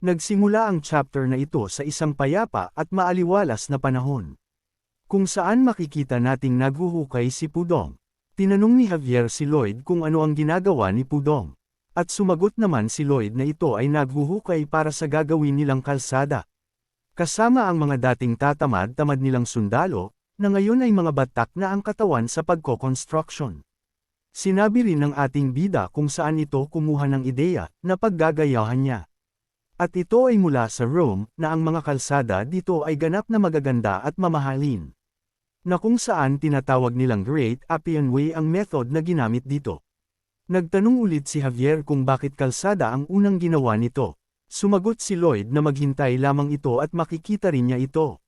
Nagsimula ang chapter na ito sa isang payapa at maaliwalas na panahon, kung saan makikita nating naghuhukay si Pudong. Tinanong ni Javier si Lloyd kung ano ang ginagawa ni Pudong. At sumagot naman si Lloyd na ito ay naghuhukay para sa gagawin nilang kalsada. Kasama ang mga dating tatamad-tamad nilang sundalo, na ngayon ay mga batak na ang katawan sa pagko-construction. Sinabi rin ng ating bida kung saan ito kumuha ng ideya na paggagayahan niya. At ito ay mula sa Rome, na ang mga kalsada dito ay ganap na magaganda at mamahalin. Na kung saan tinatawag nilang Great Appian Way ang method na ginamit dito. Nagtanong ulit si Javier kung bakit kalsada ang unang ginawa nito. Sumagot si Lloyd na maghintay lamang ito at makikita rin niya ito.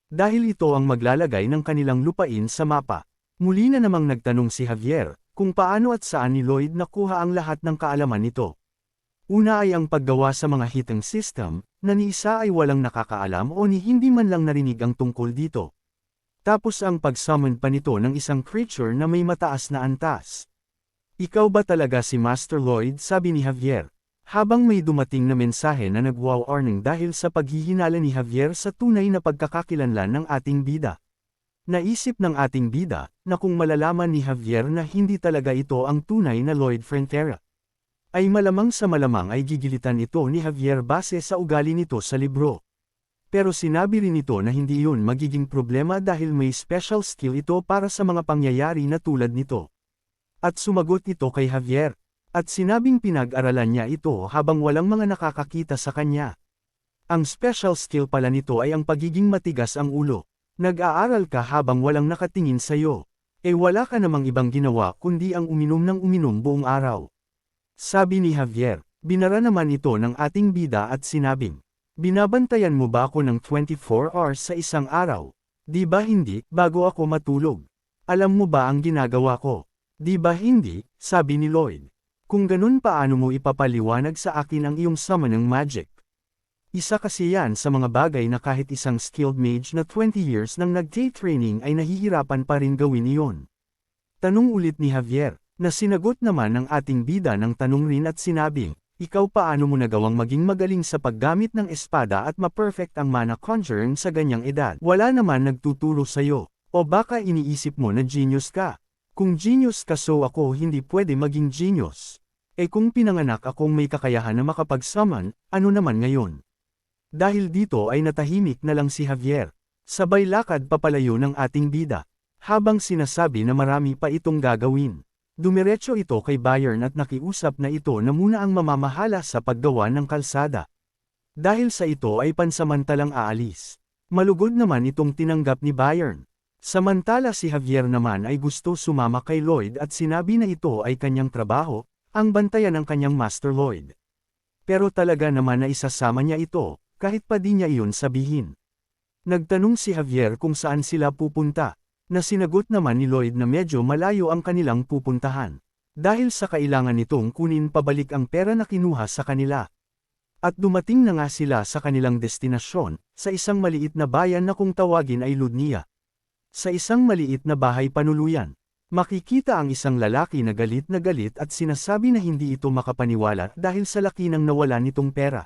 Dahil ito ang maglalagay ng kanilang lupain sa mapa. Muli na namang nagtanong si Javier kung paano at saan ni Lloyd nakuha ang lahat ng kaalaman nito. Una ay ang paggawa sa mga heating system, na ni isa ay walang nakakaalam o ni hindi man lang narinig ang tungkol dito. Tapos ang pag-summon pa nito ng isang creature na may mataas na antas. Ikaw ba talaga si Master Lloyd? Sabi ni Javier. Habang may dumating na mensahe na nag-wow-warning dahil sa paghihinala ni Javier sa tunay na pagkakakilanlan ng ating bida. Naisip ng ating bida, na kung malalaman ni Javier na hindi talaga ito ang tunay na Lloyd Frontera, ay malamang sa malamang ay gigilitan ito ni Javier base sa ugali nito sa libro. Pero sinabi rin ito na hindi yun magiging problema dahil may special skill ito para sa mga pangyayari na tulad nito. At sumagot ito kay Javier. At sinabing pinag-aralan niya ito habang walang mga nakakakita sa kanya. Ang special skill pala nito ay ang pagiging matigas ang ulo. Nag-aaral ka habang walang nakatingin sa'yo. Wala ka namang ibang ginawa kundi ang uminom ng uminom buong araw. Sabi ni Javier. Binara naman ito ng ating bida at sinabing, binabantayan mo ba ako ng 24 hours sa isang araw? Di ba hindi, bago ako matulog? Alam mo ba ang ginagawa ko? Di ba hindi, sabi ni Lloyd. Kung ganun paano mo ipapaliwanag sa akin ang iyong summoning magic? Isa kasi yan sa mga bagay na kahit isang skilled mage na 20 years nang nag-training ay nahihirapan pa rin gawin iyon. Tanong ulit ni Javier, na sinagot naman ng ating bida ng tanong rin at sinabing, ikaw paano mo nagawang maging magaling sa paggamit ng espada at ma-perfect ang mana conjuring sa ganyang edad? Wala naman nagtuturo sa'yo, o baka iniisip mo na genius ka? Kung genius ka so ako hindi pwede maging genius. Kung pinanganak akong may kakayahan na makapag-summon, ano naman ngayon? Dahil dito ay natahimik na lang si Javier. Sabay lakad papalayo ng ating bida. Habang sinasabi na marami pa itong gagawin. Dumiretso ito kay Bayern at nakiusap na ito na muna ang mamamahala sa paggawa ng kalsada. Dahil sa ito ay pansamantalang aalis. Malugod naman itong tinanggap ni Bayern. Samantala si Javier naman ay gusto sumama kay Lloyd at sinabi na ito ay kanyang trabaho, ang bantayan ng kanyang Master Lloyd. Pero talaga naman na isasama niya ito, kahit pa di niya iyon sabihin. Nagtanong si Javier kung saan sila pupunta, na sinagot naman ni Lloyd na medyo malayo ang kanilang pupuntahan. Dahil sa kailangan nitong kunin pabalik ang pera na kinuha sa kanila. At dumating na nga sila sa kanilang destinasyon, sa isang maliit na bayan na kung tawagin ay Ludnia. Sa isang maliit na bahay panuluyan, makikita ang isang lalaki na galit at sinasabi na hindi ito makapaniwala dahil sa laki ng nawala nitong pera.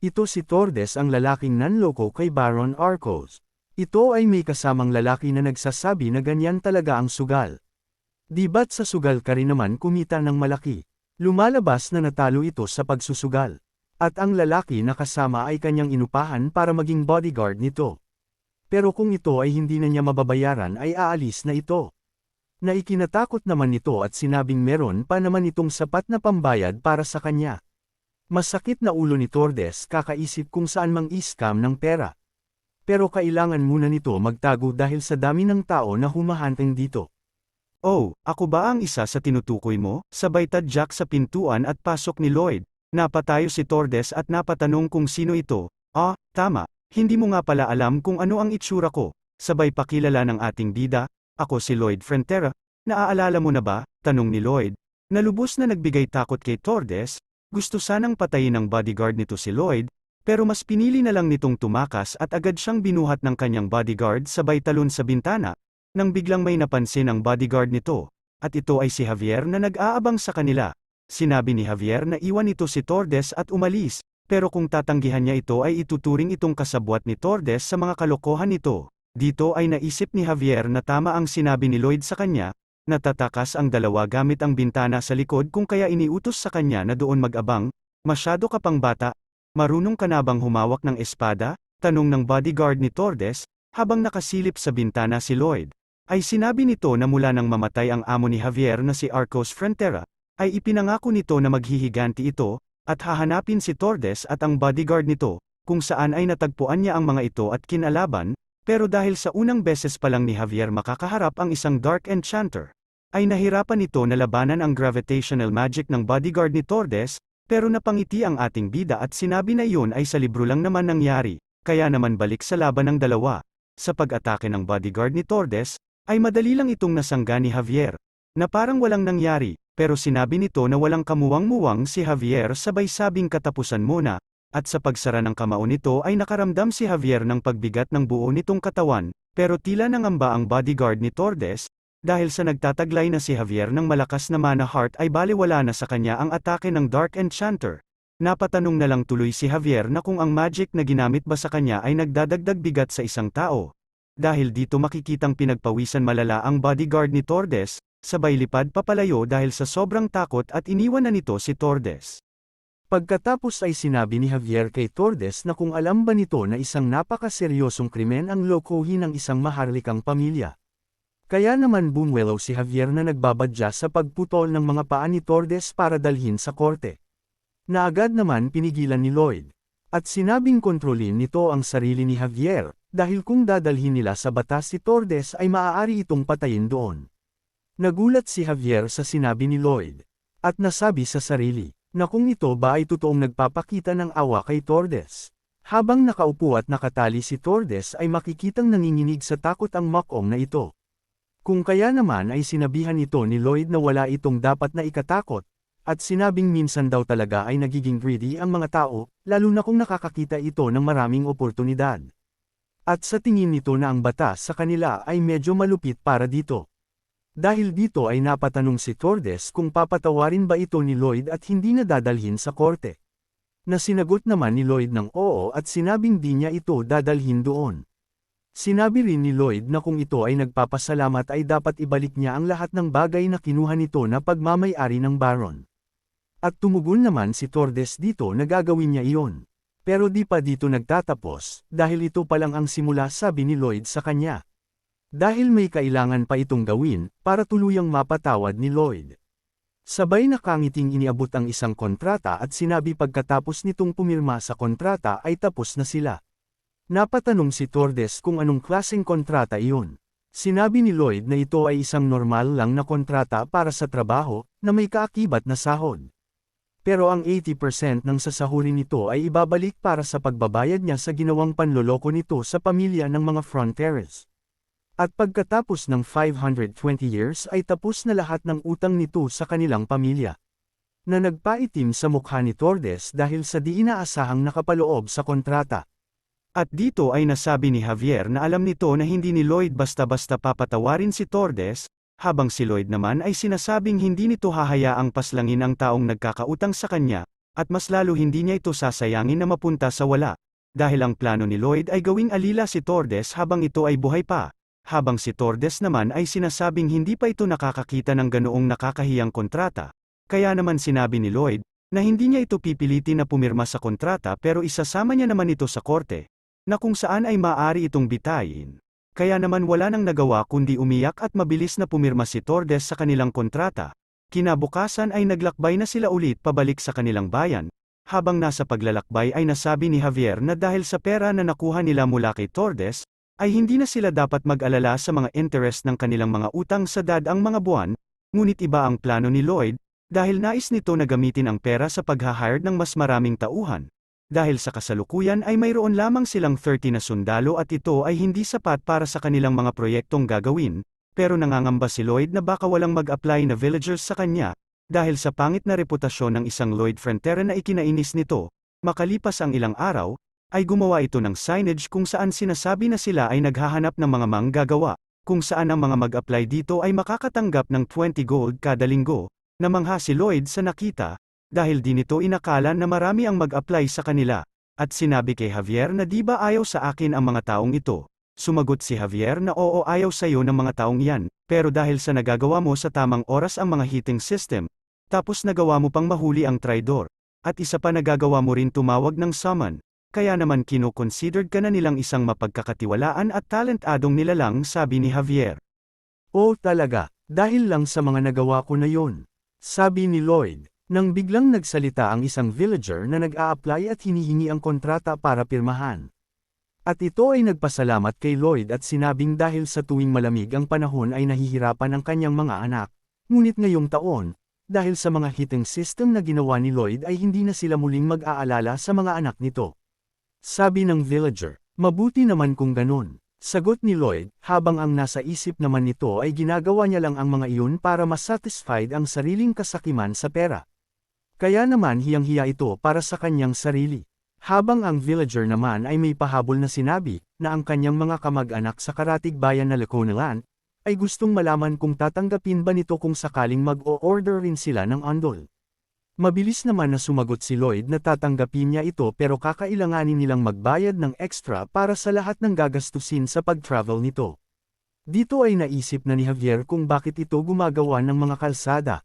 Ito si Tordes ang lalaking nanloko kay Baron Arcos. Ito ay may kasamang lalaki na nagsasabi na ganyan talaga ang sugal. Di ba't sa sugal ka rin naman kumita ng malaki? Lumalabas na natalo ito sa pagsusugal. At ang lalaki na kasama ay kanyang inupahan para maging bodyguard nito. Pero kung ito ay hindi na niya mababayaran ay aalis na ito. Na ikinatakot naman nito at sinabing meron pa naman itong sapat na pambayad para sa kanya. Masakit na ulo ni Tordes kakaisip kung saan mang-scam ng pera. Pero kailangan muna nito magtago dahil sa dami ng tao na humahanteng dito. Oh, ako ba ang isa sa tinutukoy mo? Sabay tadyak sa pintuan at pasok ni Lloyd. Napatayo si Tordes at napatanong kung sino ito. Tama. Hindi mo nga pala alam kung ano ang itsura ko. Sabay pakilala ng ating bida, ako si Lloyd Frontera. Naaalala mo na ba? Tanong ni Lloyd. Nalubos na nagbigay takot kay Tordes, gusto sanang patayin ng bodyguard nito si Lloyd, pero mas pinili na lang nitong tumakas at agad siyang binuhat ng kanyang bodyguard sabay talon sa bintana, nang biglang may napansin ang bodyguard nito, at ito ay si Javier na nag-aabang sa kanila. Sinabi ni Javier na iwan ito si Tordes at umalis, pero kung tatanggihan niya ito ay ituturing itong kasabwat ni Tordes sa mga kalokohan nito. Dito ay naisip ni Javier na tama ang sinabi ni Lloyd sa kanya, natatakas ang dalawa gamit ang bintana sa likod kung kaya iniutos sa kanya na doon mag-abang. Masyado ka pang bata, marunong ka na bang humawak ng espada? Tanong ng bodyguard ni Tordes, habang nakasilip sa bintana si Lloyd. Ay sinabi nito na mula nang mamatay ang amo ni Javier na si Arcos Frontera, ay ipinangako nito na maghihiganti ito, at hahanapin si Tordes at ang bodyguard nito, kung saan ay natagpuan niya ang mga ito at kinalaban, pero dahil sa unang beses pa lang ni Javier makakaharap ang isang Dark Enchanter, ay nahirapan ito na labanan ang gravitational magic ng bodyguard ni Tordes, pero napangiti ang ating bida at sinabi na iyon ay sa libro lang naman nangyari, kaya naman balik sa laban ng dalawa. Sa pag-atake ng bodyguard ni Tordes, ay madali lang itong nasangga ni Javier, na parang walang nangyari. Pero sinabi nito na walang kamuwang-muwang si Javier sabay sabing katapusan muna, at sa pagsara ng kamao nito ay nakaramdam si Javier ng pagbigat ng buo nitong katawan, pero tila nangamba ang bodyguard ni Tordes, dahil sa nagtataglay na si Javier ng malakas na mana heart ay baliwala na sa kanya ang atake ng Dark Enchanter. Napatanong na lang tuloy si Javier na kung ang magic na ginamit ba sa kanya ay nagdadagdag bigat sa isang tao. Dahil dito makikitang pinagpawisan malala ang bodyguard ni Tordes, sabay lipad papalayo dahil sa sobrang takot at iniwan na nito si Tordes. Pagkatapos ay sinabi ni Javier kay Tordes na kung alam ba nito na isang napakaseryosong krimen ang lokohin ng isang maharlikang pamilya. Kaya naman bumwelo si Javier na nagbabadya sa pagputol ng mga paa ni Tordes para dalhin sa korte. Na agad naman pinigilan ni Lloyd. At sinabing kontrolin nito ang sarili ni Javier, dahil kung dadalhin nila sa batas si Tordes ay maaari itong patayin doon. Nagulat si Javier sa sinabi ni Lloyd, at nasabi sa sarili, na kung ito ba ay totoong nagpapakita ng awa kay Tordes. Habang nakaupo at nakatali si Tordes ay makikitang nanginginig sa takot ang makong na ito. Kung kaya naman ay sinabihan ito ni Lloyd na wala itong dapat na ikatakot, at sinabing minsan daw talaga ay nagiging greedy ang mga tao, lalo na kung nakakakita ito ng maraming oportunidad. At sa tingin nito na ang batas sa kanila ay medyo malupit para dito. Dahil dito ay napatanong si Tordes kung papatawarin ba ito ni Lloyd at hindi na dadalhin sa korte. Na sinagot naman ni Lloyd ng oo at sinabing di niya ito dadalhin doon. Sinabi rin ni Lloyd na kung ito ay nagpapasalamat ay dapat ibalik niya ang lahat ng bagay na kinuha nito na pagmamay-ari ng Baron. At tumugon naman si Tordes dito na gagawin niya iyon. Pero di pa dito nagtatapos, dahil ito pa lang ang simula sabi ni Lloyd sa kanya. Dahil may kailangan pa itong gawin, para tuluyang mapatawad ni Lloyd. Sabay nakangiting iniabot ang isang kontrata at sinabi pagkatapos nitong pumirma sa kontrata ay tapos na sila. Napatanong si Tordes kung anong klaseng kontrata iyon. Sinabi ni Lloyd na ito ay isang normal lang na kontrata para sa trabaho, na may kaakibat na sahod. Pero ang 80% ng sasahurin nito ay ibabalik para sa pagbabayad niya sa ginawang panloloko nito sa pamilya ng mga Fronteras. At pagkatapos ng 520 years ay tapos na lahat ng utang nito sa kanilang pamilya. Na nagpaitim sa mukha ni Tordes dahil sa di inaasahang nakapaloob sa kontrata. At dito ay nasabi ni Javier na alam nito na hindi ni Lloyd basta-basta papatawarin si Tordes, habang si Lloyd naman ay sinasabing hindi nito hahayaang paslangin ang taong nagkakautang sa kanya, at mas lalo hindi niya ito sasayangin na mapunta sa wala. Dahil ang plano ni Lloyd ay gawing alila si Tordes habang ito ay buhay pa. Habang si Tordes naman ay sinasabing hindi pa ito nakakakita ng ganoong nakakahiyang kontrata. Kaya naman sinabi ni Lloyd, na hindi niya ito pipilitin na pumirma sa kontrata pero isasama niya naman ito sa korte, na kung saan ay maaari itong bitayin. Kaya naman wala nang nagawa kundi umiyak at mabilis na pumirma si Tordes sa kanilang kontrata. Kinabukasan ay naglakbay na sila ulit pabalik sa kanilang bayan. Habang nasa paglalakbay ay nasabi ni Javier na dahil sa pera na nakuha nila mula kay Tordes, ay hindi na sila dapat mag-alala sa mga interest ng kanilang mga utang sa dadaang mga buwan, ngunit iba ang plano ni Lloyd, dahil nais nito na gamitin ang pera sa pag-hire ng mas maraming tauhan. Dahil sa kasalukuyan ay mayroon lamang silang 30 na sundalo at ito ay hindi sapat para sa kanilang mga proyektong gagawin, pero nangangamba si Lloyd na baka walang mag-apply na villagers sa kanya, dahil sa pangit na reputasyon ng isang Lloyd Frontera na ikinainis nito. Makalipas ang ilang araw, ay gumawa ito ng signage kung saan sinasabi na sila ay naghahanap ng mga manggagawa, kung saan ang mga mag-apply dito ay makakatanggap ng 20 gold kada linggo. Namangha si Lloyd sa nakita, dahil di nito inakala na marami ang mag-apply sa kanila. At sinabi kay Javier na di ba ayaw sa akin ang mga taong ito. Sumagot si Javier na oo ayaw sa'yo ng mga taong yan, pero dahil sa nagagawa mo sa tamang oras ang mga heating system, tapos nagawa mo pang mahuli ang traidor, at isa pa nagagawa mo rin tumawag ng summon, kaya naman kino-considered ka na nilang isang mapagkakatiwalaan at talentadong nilalang, sabi ni Javier. Oh talaga, dahil lang sa mga nagawa ko na yon, sabi ni Lloyd, nang biglang nagsalita ang isang villager na nag-a-apply at hinihingi ang kontrata para pirmahan. At ito ay nagpasalamat kay Lloyd at sinabing dahil sa tuwing malamig ang panahon ay nahihirapan ang kanyang mga anak, ngunit ngayong taon, dahil sa mga heating system na ginawa ni Lloyd ay hindi na sila muling mag-aalala sa mga anak nito. Sabi ng villager, mabuti naman kung ganun. Sagot ni Lloyd, habang ang nasa isip naman nito ay ginagawa niya lang ang mga iyon para masatisfied ang sariling kasakiman sa pera. Kaya naman hiyang-hiya ito para sa kanyang sarili. Habang ang villager naman ay may pahabol na sinabi, na ang kanyang mga kamag-anak sa karatig bayan na Laconaland, ay gustong malaman kung tatanggapin ba nito kung sakaling mag-o-order rin sila ng andol. Mabilis naman na sumagot si Lloyd na tatanggapin niya ito pero kakailanganin nilang magbayad ng extra para sa lahat ng gagastusin sa pag-travel nito. Dito ay naisip na ni Javier kung bakit ito gumagawa ng mga kalsada.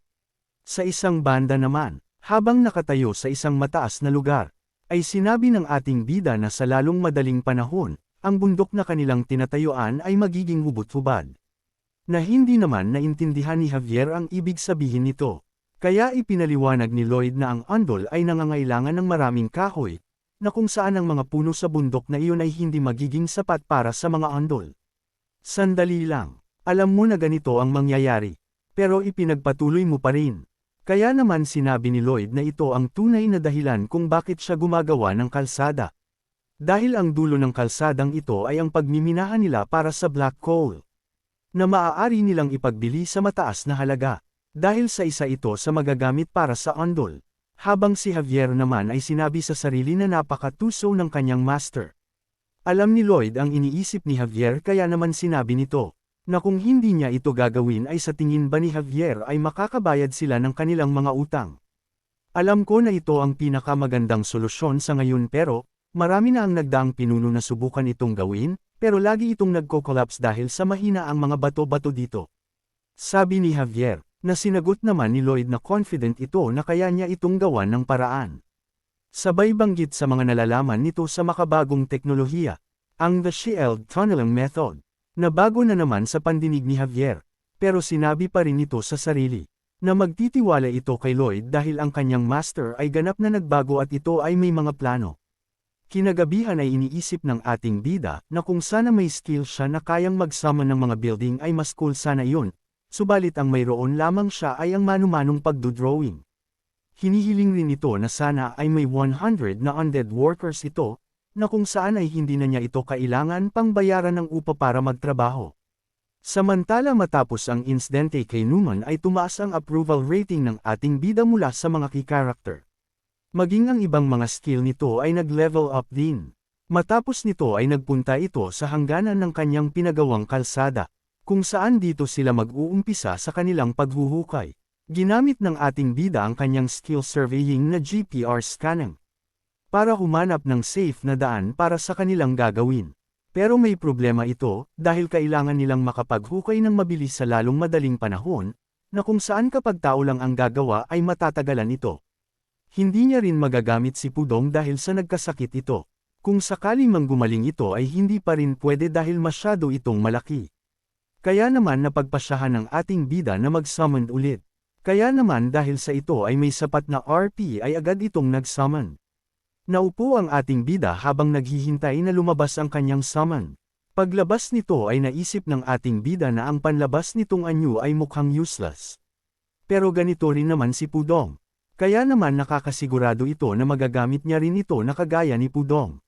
Sa isang banda naman, habang nakatayo sa isang mataas na lugar, ay sinabi ng ating bida na sa lalong madaling panahon, ang bundok na kanilang tinatayuan ay magiging hubot-hubad. Na hindi naman naintindihan ni Javier ang ibig sabihin nito. Kaya ipinaliwanag ni Lloyd na ang andol ay nangangailangan ng maraming kahoy, na kung saan ang mga puno sa bundok na iyon ay hindi magiging sapat para sa mga andol. Sandali lang, alam mo na ganito ang mangyayari, pero ipinagpatuloy mo pa rin. Kaya naman sinabi ni Lloyd na ito ang tunay na dahilan kung bakit siya gumagawa ng kalsada. Dahil ang dulo ng kalsadang ito ay ang pagmiminahan nila para sa black coal, na maaari nilang ipagbili sa mataas na halaga. Dahil sa isa ito sa magagamit para sa andol, habang si Javier naman ay sinabi sa sarili na napakatuso ng kanyang master. Alam ni Lloyd ang iniisip ni Javier kaya naman sinabi nito, na kung hindi niya ito gagawin ay sa tingin ba ni Javier ay makakabayad sila ng kanilang mga utang. Alam ko na ito ang pinakamagandang solusyon sa ngayon pero, marami na ang nagdaang pinuno na subukan itong gawin, pero lagi itong nagko-collapse dahil sa mahina ang mga bato-bato dito. Sabi ni Javier. Na sinagot naman ni Lloyd na confident ito na kaya niya itong gawan ng paraan. Sabay banggit sa mga nalalaman nito sa makabagong teknolohiya, ang The Shield Tunneling Method, na bago na naman sa pandinig ni Javier, pero sinabi pa rin ito sa sarili, na magtitiwala ito kay Lloyd dahil ang kanyang master ay ganap na nagbago at ito ay may mga plano. Kinagabihan ay iniisip ng ating bida na kung sana may skill siya na kayang mag-summon ng mga building ay mas cool sana yun. Subalit ang mayroon lamang siya ay ang manu-manong pagdodrawing. Hinihiling rin ito na sana ay may 100 na undead workers ito, na kung saan ay hindi na niya ito kailangan pang bayaran ng upa para magtrabaho. Samantala matapos ang insidente kay Newman ay tumaas ang approval rating ng ating bida mula sa mga key character. Maging ang ibang mga skill nito ay nag-level up din. Matapos nito ay nagpunta ito sa hangganan ng kanyang pinagawang kalsada, kung saan dito sila mag-uumpisa sa kanilang paghuhukay. Ginamit ng ating bida ang kanyang skill surveying na GPR scanning para humanap ng safe na daan para sa kanilang gagawin. Pero may problema ito, dahil kailangan nilang makapaghukay ng mabilis sa lalong madaling panahon, na kung saan kapag tao lang ang gagawa ay matatagalan ito. Hindi niya rin magagamit si Pudong dahil sa nagkasakit ito. Kung sakaling manggumaling ito ay hindi pa rin pwede dahil masyado itong malaki. Kaya naman napagpasyahan ng ating bida na mag-summon ulit. Kaya naman dahil sa ito ay may sapat na RP ay agad itong nag-summon. Naupo ang ating bida habang naghihintay na lumabas ang kanyang summon. Paglabas nito ay naisip ng ating bida na ang panlabas nitong anyo ay mukhang useless. Pero ganito rin naman si Pudong. Kaya naman nakakasigurado ito na magagamit niya rin ito na kagaya ni Pudong.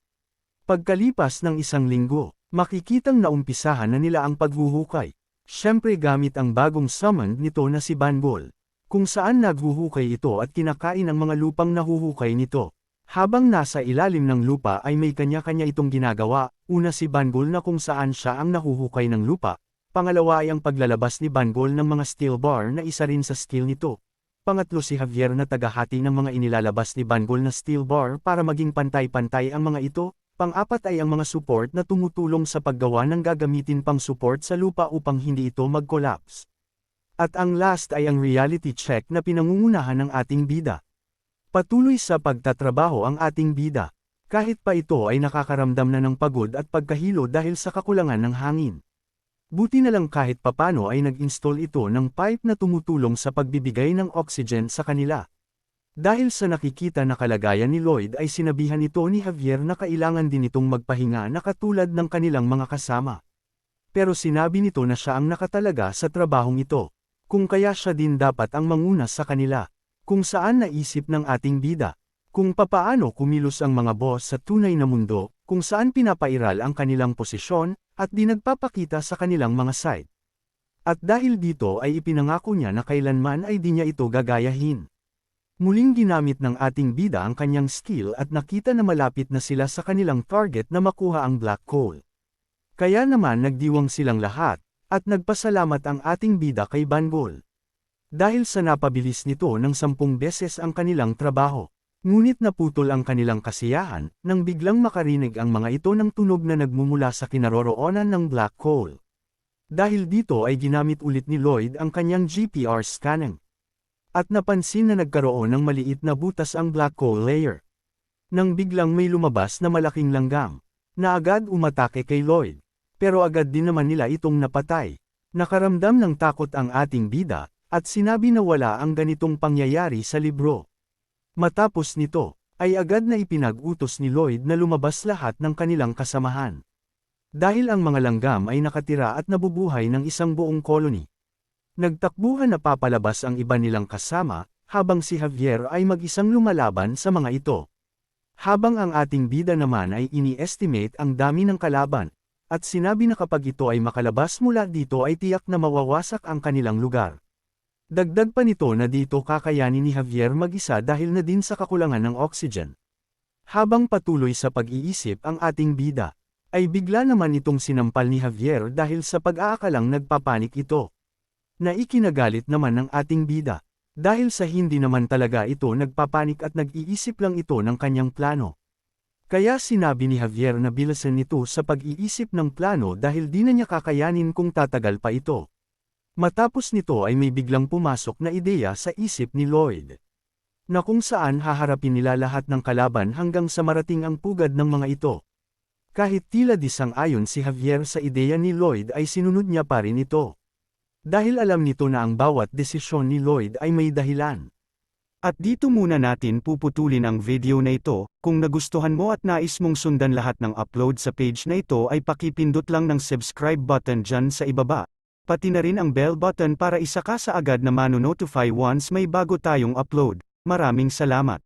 Pagkalipas ng isang linggo, makikitang naumpisahan na nila ang paghuhukay. Siyempre gamit ang bagong summon nito na si Banbol, kung saan naghuhukay ito at kinakain ang mga lupang nahuhukay nito. Habang nasa ilalim ng lupa ay may kanya-kanya itong ginagawa, una si Banbol na kung saan siya ang nahuhukay ng lupa, pangalawa ay ang paglalabas ni Banbol ng mga steel bar na isa rin sa skill nito. Pangatlo si Javier na tagahati ng mga inilalabas ni Banggol na steel bar para maging pantay-pantay ang mga ito. Pang-apat ay ang mga support na tumutulong sa paggawa ng gagamitin pang support sa lupa upang hindi ito mag-collapse. At ang last ay ang reality check na pinangungunahan ng ating bida. Patuloy sa pagtatrabaho ang ating bida. Kahit pa ito ay nakakaramdam na ng pagod at pagkahilo dahil sa kakulangan ng hangin. Buti na lang kahit papano ay nag-install ito ng pipe na tumutulong sa pagbibigay ng oxygen sa kanila. Dahil sa nakikita na kalagayan ni Lloyd ay sinabihan ito ni Javier na kailangan din itong magpahinga na katulad ng kanilang mga kasama. Pero sinabi nito na siya ang nakatalaga sa trabahong ito. Kung kaya siya din dapat ang manguna sa kanila. Kung saan naisip ng ating bida. Kung papaano kumilos ang mga boss sa tunay na mundo, kung saan pinapairal ang kanilang posisyon, at di nagpapakita sa kanilang mga side. At dahil dito ay ipinangako niya na kailanman ay di niya ito gagayahin. Muling ginamit ng ating bida ang kanyang skill at nakita na malapit na sila sa kanilang target na makuha ang black coal. Kaya naman nagdiwang silang lahat, at nagpasalamat ang ating bida kay Banggol. Dahil sa napabilis nito ng 10 beses ang kanilang trabaho. Ngunit naputol ang kanilang kasiyahan, nang biglang makarinig ang mga ito ng tunog na nagmumula sa kinaroroonan ng black coal. Dahil dito ay ginamit ulit ni Lloyd ang kanyang GPR scanning. At napansin na nagkaroon ng maliit na butas ang black coal layer. Nang biglang may lumabas na malaking langgam, na agad umatake kay Lloyd. Pero agad din naman nila itong napatay. Nakaramdam ng takot ang ating bida, at sinabi na wala ang ganitong pangyayari sa libro. Matapos nito, ay agad na ipinag-utos ni Lloyd na lumabas lahat ng kanilang kasamahan. Dahil ang mga langgam ay nakatira at nabubuhay ng isang buong colony. Nagtakbuhan na papalabas ang iba nilang kasama, habang si Javier ay mag-isang lumalaban sa mga ito. Habang ang ating bida naman ay ini-estimate ang dami ng kalaban, at sinabi na kapag ito ay makalabas mula dito ay tiyak na mawawasak ang kanilang lugar. Dagdag pa nito na dito kakayanin ni Javier mag-isa dahil na din sa kakulangan ng oxygen. Habang patuloy sa pag-iisip ang ating bida, ay bigla naman itong sinampal ni Javier dahil sa pag-aakalang nagpapanik ito. Naikinagalit naman ng ating bida, dahil sa hindi naman talaga ito nagpapanik at nag-iisip lang ito ng kanyang plano. Kaya sinabi ni Javier na bilasan nito sa pag-iisip ng plano dahil di na niya kakayanin kung tatagal pa ito. Matapos nito ay may biglang pumasok na ideya sa isip ni Lloyd. Na kung saan haharapin nila lahat ng kalaban hanggang sa marating ang pugad ng mga ito. Kahit tila di sang-ayon si Javier sa ideya ni Lloyd ay sinunod niya pa rin ito. Dahil alam nito na ang bawat desisyon ni Lloyd ay may dahilan. At dito muna natin puputulin ang video na ito. Kung nagustuhan mo at nais mong sundan lahat ng upload sa page na ito ay pakipindot lang ng subscribe button dyan sa ibaba. Pati na rin ang bell button para isa ka sa agad na mano-notify once may bago tayong upload. Maraming salamat.